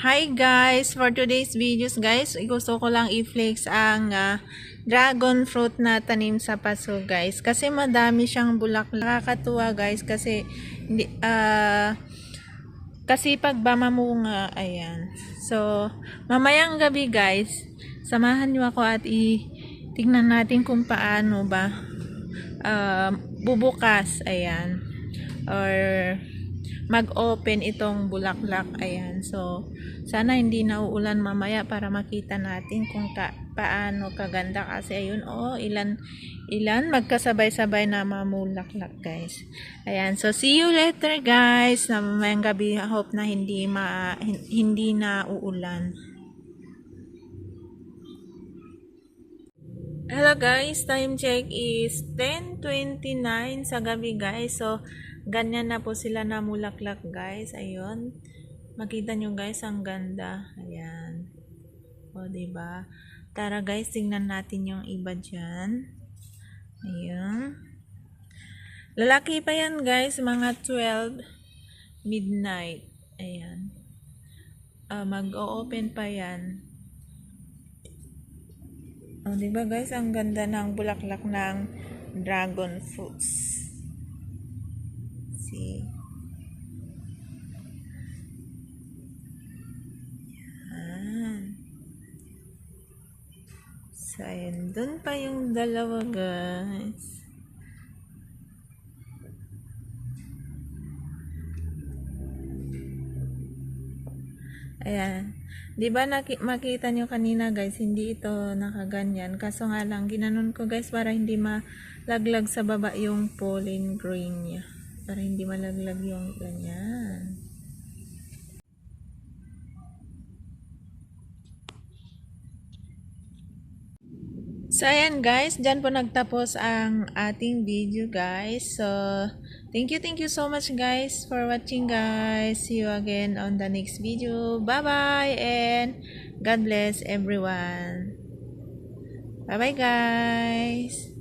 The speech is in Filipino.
Hi guys! For today's videos guys, gusto ko lang i-flex ang dragon fruit na tanim sa paso guys. Kasi madami siyang bulaklak. Nakakatuwa guys kasi kasi pag mamunga, ayan. So, mamayang gabi guys, samahan niyo ako at tignan natin kung paano ba bubukas, ayan. Or mag-open itong bulaklak, ayan. So sana hindi nauulan mamaya para makita natin kung paano kaganda kasi ayun, ilan magkasabay-sabay na mamulaklak guys, ayan. So see you later guys, na mamayang gabi. Hope na hindi na uulan. Hello guys, time check is 10:29 sa gabi guys. So ganyan na po sila na mulaklak guys. Ayun. Makita nyo guys, ang ganda. Ayan. O, diba? Tara guys, tingnan natin yung iba dyan. Ayan. Lalaki pa yan guys, mga 12 midnight. Ayan. Mag-o-open pa yan. O, diba guys, ang ganda ng bulaklak ng dragon fruits. See? So, ayan. Doon pa yung dalawa, guys. Ayan. Diba makita nyo kanina, guys, hindi ito nakaganyan. Kaso nga lang, ginanon ko, guys, para hindi malaglag sa baba yung pollen grain niya. Para hindi malaglag yung ganyan. So, ayan guys, dyan po nagtapos ang ating video guys. So, thank you so much guys for watching guys. See you again on the next video. Bye-bye and God bless everyone. Bye-bye guys.